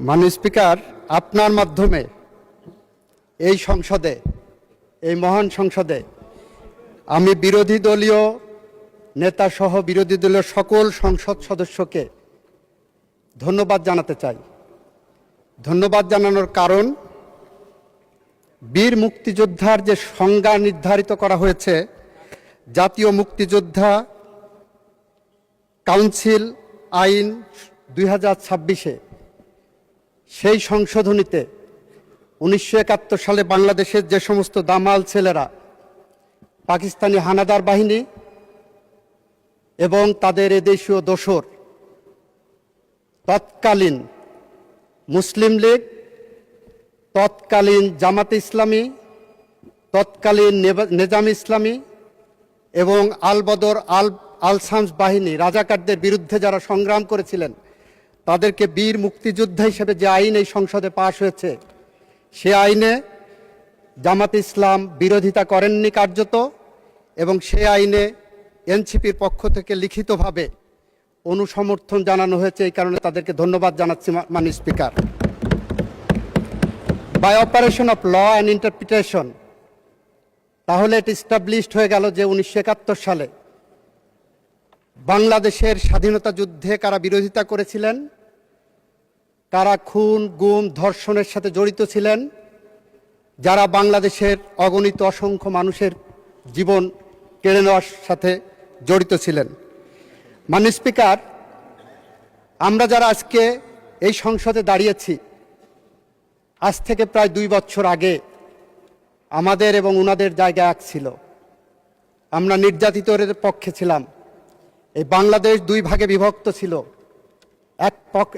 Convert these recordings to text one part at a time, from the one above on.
মাননীয় স্পিকার, আপনার মাধ্যমে এই সংসদে, এই মহান সংসদে আমি বিরোধী দলীয় নেতা সহ বিরোধী দলীয় সকল সংসদ সদস্যকে ধন্যবাদ জানাতে চাই। ধন্যবাদ জানানোর কারণ, বীর মুক্তিযোদ্ধার যে সংজ্ঞা নির্ধারিত করা হয়েছে জাতীয় মুক্তিযোদ্ধা কাউন্সিল আইন 2026-এ, সেই সংশোধনীতে 1971 সালে বাংলাদেশের যে সমস্ত দামাল ছেলেরা পাকিস্তানি হানাদার বাহিনী এবং তাদের এদেশীয় দোসর, তৎকালীন মুসলিম লীগ, তৎকালীন জামাতে ইসলামী, তৎকালীন নেজাম ইসলামী এবং আল বদর আল শামস বাহিনী রাজাকারদের বিরুদ্ধে যারা সংগ্রাম করেছিলেন, তাদেরকে বীর মুক্তিযোদ্ধা হিসেবে যে আইন এই সংসদে পাশ হয়েছে, সে আইনে জামাতে ইসলাম বিরোধিতা করেননি কার্যত, এবং সে আইনে এনসিপির পক্ষ থেকে লিখিতভাবে অনুসমর্থন জানানো হয়েছে। এই কারণে তাদেরকে ধন্যবাদ জানাচ্ছি মাননীয় speaker. By operation of law and interpretation, তাহলে এটা ইস্টাবলিশড হয়ে গেল যে 1971 সালে বাংলাদেশের স্বাধীনতা যুদ্ধে কারা বিরোধিতা করেছিলেন, কারা খুন, গুম, ধর্ষণের সাথে জড়িত ছিলেন, যারা বাংলাদেশের অগণিত অসংখ্য মানুষের জীবন কেড়ে নেওয়ার সাথে জড়িত ছিলেন। মাননীয় স্পিকার, আমরা যারা আজকে এই সংসদে দাঁড়িয়েছি, আজ থেকে প্রায় 2 বছর আগে আমাদের এবং ওনাদের জায়গা এক ছিল। আমরা নির্যাতিতদের পক্ষে ছিলাম। এই বাংলাদেশ 2 ভাগে বিভক্ত ছিল।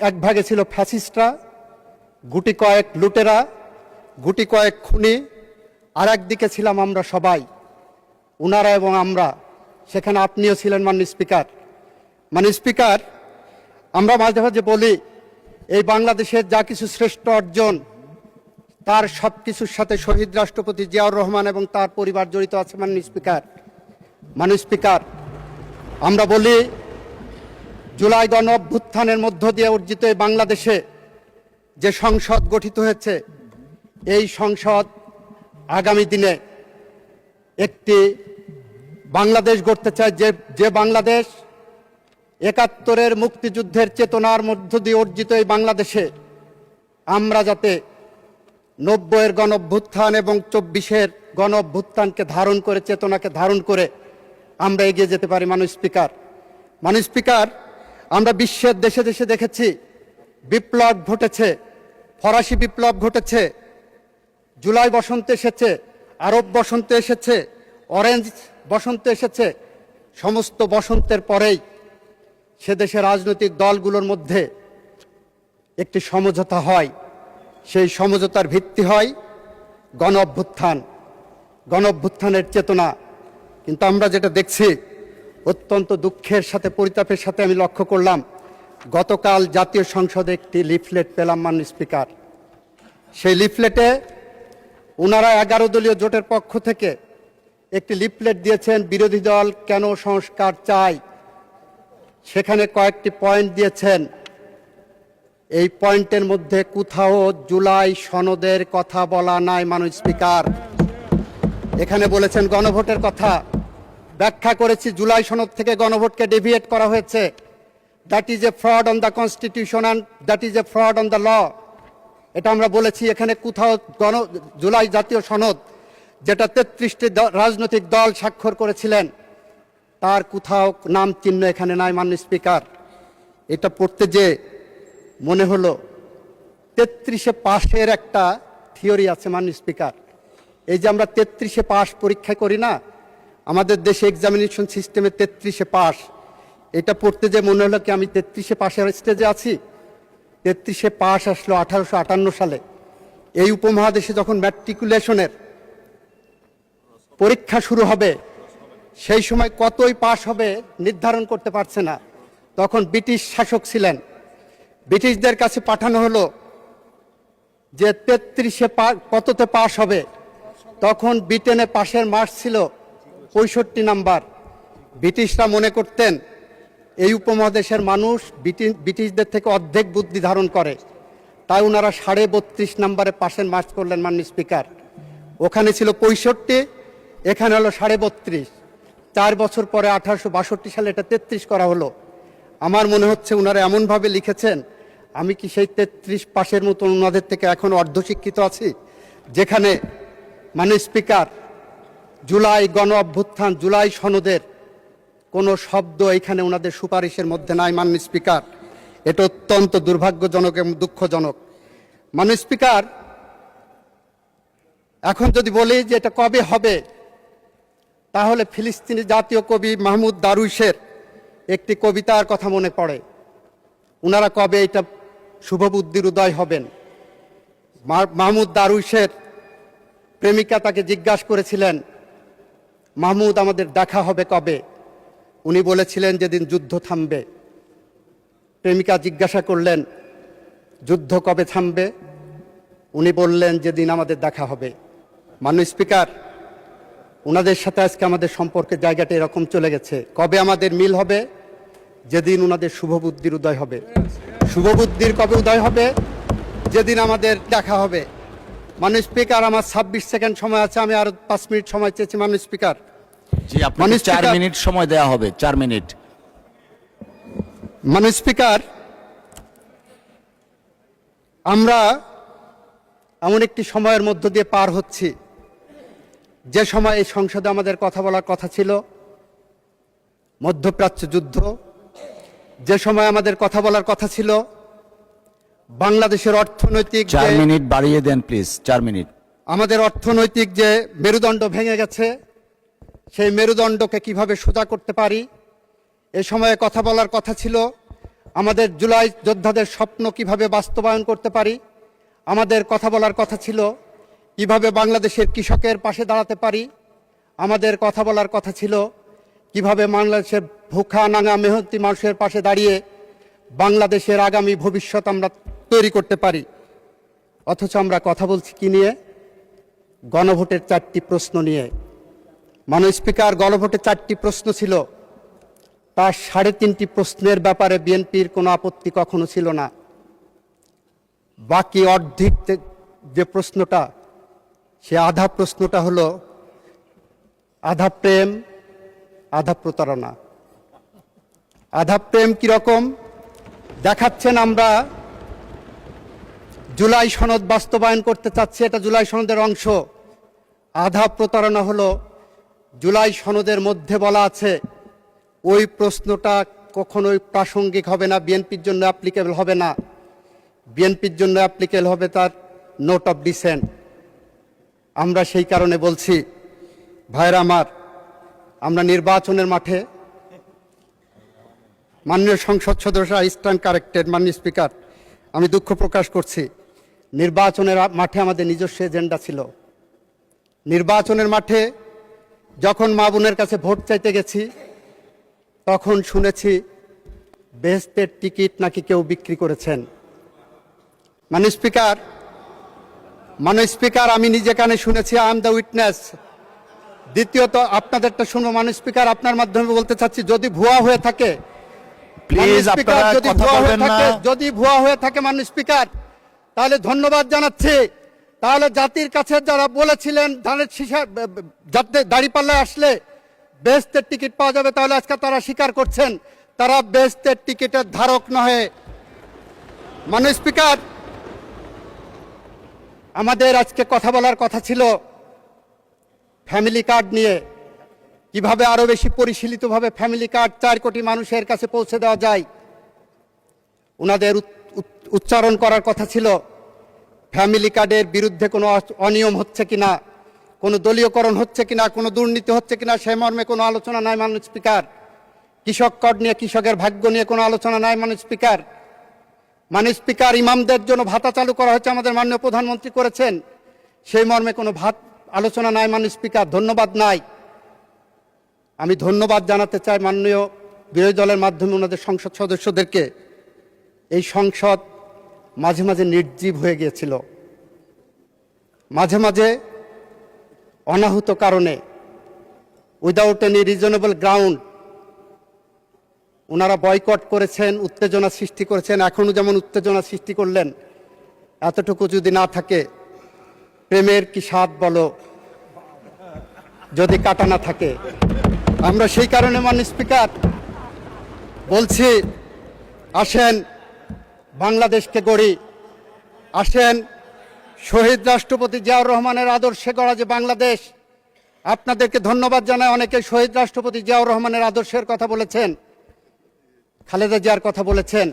এক ভাগে ছিল ফ্যাসিস্টরা, গুটি কয়েক লুটেরা, গুটি কয়েক খুনি, আর একদিকে ছিলাম আমরা সবাই, ওনারা এবং আমরা। সেখানে আপনিও ছিলেন মাননীয় স্পিকার। মাননীয় স্পিকার, আমরা মাঝে মাঝে বলি এই বাংলাদেশের যা কিছু শ্রেষ্ঠ অর্জন, তার সব কিছুর সাথে শহীদ রাষ্ট্রপতি জিয়াউর রহমান এবং তার পরিবার জড়িত আছে। মাননীয় স্পিকার, মাননীয় স্পিকার, আমরা বলি জুলাই গণ অভ্যুত্থানের মধ্য দিয়ে অর্জিত এই বাংলাদেশে যে সংসদ গঠিত হয়েছে, এই সংসদ আগামী দিনে একটি বাংলাদেশ গড়তে চায়, যে বাংলাদেশ 71-এর মুক্তিযুদ্ধের চেতনার মধ্য দিয়ে অর্জিত এই বাংলাদেশে আমরা যাতে 90-এর গণ অভ্যুত্থান এবং 24-এর গণ অভ্যুত্থানকে ধারণ করে, চেতনাকে ধারণ করে আমরা এগিয়ে যেতে পারি। মাননীয় স্পিকার, মাননীয় স্পিকার, আমরা বিশ্বের দেশে দেশে দেখেছি বিপ্লব ঘটেছে, ফরাসি বিপ্লব ঘটেছে, জুলাই বসন্ত এসেছে, আরব বসন্ত এসেছে, অরেঞ্জ বসন্ত এসেছে। সমস্ত বসন্তের পরেই সে দেশের রাজনৈতিক দলগুলোর মধ্যে একটি সমঝোতা হয়। সেই সমঝোতার ভিত্তি হয় গণ অভ্যুত্থান, গণ অভ্যুত্থানের চেতনা। কিন্তু আমরা যেটা দেখছি, অত্যন্ত দুঃখের সাথে, পরিতাপের সাথে আমি লক্ষ্য করলাম, গতকাল জাতীয় সংসদে একটি লিফলেট পেলাম মাননীয় স্পিকার। সেই লিফলেটে ওনারা 11 দলীয় জোটের পক্ষ থেকে একটি লিফলেট দিয়েছেন, বিরোধী দল কেন সংস্কার চায়। সেখানে কয়েকটি পয়েন্ট দিয়েছেন। এই পয়েন্টের মধ্যে কোথাও জুলাই সনদের কথা বলা নাই। মাননীয় স্পিকার, এখানে বলেছেন গণভোটের কথা। ব্যাখ্যা করেছি, জুলাই সনদ থেকে গণভোটকে ডেভিয়েট করা হয়েছে। That is a fraud on the constitution and that is a fraud on the law. এটা আমরা বলেছি। এখানে কোথাও জুলাই জাতীয় সনদ, যেটা 33টি রাজনৈতিক দল স্বাক্ষর করেছিলেন, তার কোথাও নাম চিহ্ন এখানে নাই। মাননীয় স্পিকার, এটা পড়তে যে মনে হলো 33-এ পাশের একটা থিওরি আছে। মাননীয় স্পিকার, এই যে আমরা 33-এ পাশ পরীক্ষা করি না, আমাদের দেশে এক্সামিনেশন সিস্টেমে 33-এ পাশ, এটা পড়তে যে মনে হলো কি আমি 33-এ পাশের স্টেজে আছি। 33-এ পাশ আসলো 1858 সালে। এই উপমহাদেশে যখন ম্যাট্রিকুলেশনের পরীক্ষা শুরু হবে, সেই সময় কতই পাশ হবে নির্ধারণ করতে পারছে না। তখন ব্রিটিশ শাসক ছিলেন। ব্রিটিশদের কাছে পাঠানো হলো যে 33-এ কততে পাশ হবে। তখন ব্রিটেনে পাশের মার্কস ছিল 65 নাম্বার। ব্রিটিশরা মনে করতেন এই উপমহাদেশের মানুষ ব্রিটিশদের থেকে অর্ধেক বুদ্ধি ধারণ করে, তাই ওনারা 32.5 নম্বরে পাশের মার্চ করলেন মাননীয় স্পিকার। ওখানে ছিল 65, এখানে হলো 32.5। 4 বছর পরে 1862 সালে এটা 33 করা হলো। আমার মনে হচ্ছে ওনারা এমনভাবে লিখেছেন, আমি কি সেই 33 পাশের মতো ওনাদের থেকে এখন অর্ধশিক্ষিত আছি? যেখানে মাননীয় স্পিকার জুলাই গণ অভ্যুত্থান, জুলাই সনদের কোনো শব্দ এখানে ওনাদের সুপারিশের মধ্যে নাই। মাননীয় স্পিকার, এটা অত্যন্ত দুর্ভাগ্যজনক এবং দুঃখজনক। মাননীয় স্পিকার, এখন যদি বলি যে এটা কবে হবে, তাহলে ফিলিস্তিনি জাতীয় কবি মাহমুদ দারুইশের একটি কবিতার কথা মনে পড়ে। ওনারা কবে এটা শুভবুদ্ধির উদয় হবেন? মাহমুদ দারুইশের প্রেমিকা তাকে জিজ্ঞাসা করেছিলেন, মাহমুদ আমাদের দেখা হবে কবে? উনি বলেছিলেন যেদিন যুদ্ধ থামবে। প্রেমিকা জিজ্ঞাসা করলেন, যুদ্ধ কবে থামবে? উনি বললেন যেদিন আমাদের দেখা হবে। মাননীয় স্পিকার, ওনাদের সাথে আজকে আমাদের সম্পর্কের জায়গাটা এরকম চলে গেছে। কবে আমাদের মিল হবে? যেদিন ওনাদের শুভবুদ্ধির উদয় হবে। শুভবুদ্ধির কবে উদয় হবে? যেদিন আমাদের দেখা হবে। মাননীয় স্পিকার, আমার 26 সেকেন্ড সময় আছে, আমি আরো 5 মিনিট সময় চেয়েছি। মাননীয় স্পিকার, জি, আপনাকে 4 মিনিট সময় দেওয়া হবে। 4 মিনিট। মাননীয় স্পিকার, আমরা এমন একটি সময়ের মধ্য দিয়ে পার হচ্ছি, যে সময় এই সংসদে আমাদের কথা বলার কথা ছিল মধ্যপ্রাচ্য যুদ্ধ, যে সময় আমাদের কথা বলার কথা ছিল বাংলাদেশের অর্থনৈতিক, 4 মিনিট বাড়িয়ে দেন প্লিজ। 4 মিনিট। আমাদের অর্থনৈতিক যে মেরুদণ্ড ভেঙে গেছে, সেই মেরুদণ্ডকে কিভাবে সোজা করতে পারি, এ সময়ে কথা বলার কথা ছিল আমাদের জুলাই যোদ্ধাদের স্বপ্ন কিভাবে বাস্তবায়ন করতে পারি। আমাদের কথা বলার কথা ছিল কিভাবে বাংলাদেশের কৃষকের পাশে দাঁড়াতে পারি। আমাদের কথা বলার কথা ছিল কিভাবে বাংলাদেশের ভুখা নাঙা মেহনতি মানুষের পাশে দাঁড়িয়ে বাংলাদেশের আগামী ভবিষ্যৎ আমরা তৈরি করতে পারি। অথচ আমরা কথা বলছি কি নিয়ে? গণভোটের 4টি প্রশ্ন নিয়ে। মাননীয় স্পিকার, গণভোটের 4টি প্রশ্ন ছিল, তার 3.5টি প্রশ্নের ব্যাপারে বিএনপির কোনো আপত্তি কখনো ছিল না। বাকি অর্ধেক যে প্রশ্নটা, সে আধা প্রশ্নটা হলো আধা প্রেম আধা প্রতারণা। আধা প্রেম কিরকম দেখাচ্ছেন? আমরা জুলাই সনদ বাস্তবায়ন করতে চাচ্ছি, এটা জুলাই সনদের অংশ। আধা প্রতারণা হলো জুলাই সনদের মধ্যে বলা আছে ওই প্রশ্নটা কখনোই প্রাসঙ্গিক হবে না, বিএনপির জন্য অ্যাপ্লিকেবল হবে না। বিএনপির জন্য অ্যাপ্লিকেবল হবে তার নোট অফ ডিসেন্ট। আমরা সেই কারণে বলছি, ভাইরা আমার, আমরা নির্বাচনের মাঠে, মাননীয় সংসদ সদস্য স্ট্যান্ড কারেক্টেড। মাননীয় স্পিকার, আমি দুঃখ প্রকাশ করছি, নির্বাচনের মাঠে আমাদের নিজস্ব এজেন্ডা ছিল। নির্বাচনের মাঠে যখন মা বোনের কাছে ভোট চাইতে গেছি, তখন শুনেছি বেহেশতের টিকিট নাকি কেউ বিক্রি করেছেন। মাননীয় স্পিকার, আমি নিজে কানে শুনেছি, আই এম দ্য উইটনেস। দ্বিতীয়ত, আপনাদেরটা শুনবো। মাননীয় স্পিকার, আপনার মাধ্যমে বলতে চাচ্ছি, যদি ভুয়া হয়ে থাকে, প্লিজ আপনারা কথা বলবেন না। যদি ভুয়া হয়ে থাকে মাননীয় স্পিকার, তাহলে ধন্যবাদ জানাচ্ছি। তাহলে জাতির কাছে যারা বলেছিলেন ধানের শীষা দাঁড়িপাল্লায় আসলে বেহেশতের টিকিট পাওয়া যাবে, তাহলে আজকে তারা স্বীকার করছেন তারা বেহেশতের টিকিটের ধারক নহে। মাননীয় স্পিকার, আমাদের আজকে কথা বলার কথা ছিল ফ্যামিলি কার্ড নিয়ে, কিভাবে আরো বেশি পরিশীলিতভাবে ফ্যামিলি কার্ড 4 কোটি মানুষের কাছে পৌঁছে দেওয়া যায়। ওনাদের উচ্চারণ করার কথা ছিল ফ্যামিলি কার্ডের বিরুদ্ধে কোনো অনিয়ম হচ্ছে কিনা, কোনো দলীয়করণ হচ্ছে কিনা, কোনো দুর্নীতি হচ্ছে কিনা, সে মর্মে কোনো আলোচনা নাই। মাননীয় স্পিকার, কৃষক কার্ড নিয়ে, কৃষকের ভাগ্য নিয়ে কোনো আলোচনা নাই। মাননীয় স্পিকার, ইমামদের জন্য ভাতা চালু করা হয়েছে, আমাদের মাননীয় প্রধানমন্ত্রী করেছেন, সেই মর্মে কোনো আলোচনা নাই। মাননীয় স্পিকার, ধন্যবাদ নাই। আমি ধন্যবাদ জানাতে চাই মাননীয় বিরোধী দলের মাধ্যমে ওনাদের সংসদ সদস্যদেরকে। এই সংসদ মাঝে মাঝে নির্জীব হয়ে গিয়েছিল, মাঝে মাঝে অনাহুত কারণে, উইদাউট এনি রিজনেবল গ্রাউন্ড ওনারা বয়কট করেছেন, উত্তেজনা সৃষ্টি করেছেন। এখনও যেমন উত্তেজনা সৃষ্টি করলেন, এতটুকু যদি না থাকে, প্রেমের কি স্বাদ বলো যদি কাটা না থাকে। আমরা সেই কারণে মাননীয় স্পিকার বলছি, আসেন বাংলাদেশকে গড়ি, আসেন শহীদ রাষ্ট্রপতি জিয়াউর রহমানের আদর্শে গড়া যে বাংলাদেশ। আপনাদেরকে ধন্যবাদ জানাই, অনেকে শহীদ রাষ্ট্রপতি জিয়াউর রহমানের আদর্শের কথা বলেছেন, খালেদা জিয়ার কথা বলেছেন।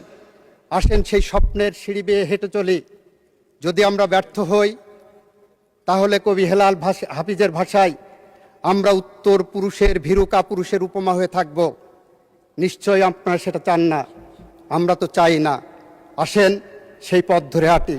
আসেন সেই স্বপ্নের সিঁড়ি বেয়ে হেঁটে চলি। যদি আমরা ব্যর্থ হই, তাহলে কবি হেলাল হাফিজের ভাষায় আমরা উত্তর পুরুষের ভীরু কাপুরুষের উপমা হয়ে থাকব। নিশ্চয়ই আপনারা সেটা চান না, আমরা তো চাই না। আসেন সেই পথ ধরে হাঁটি।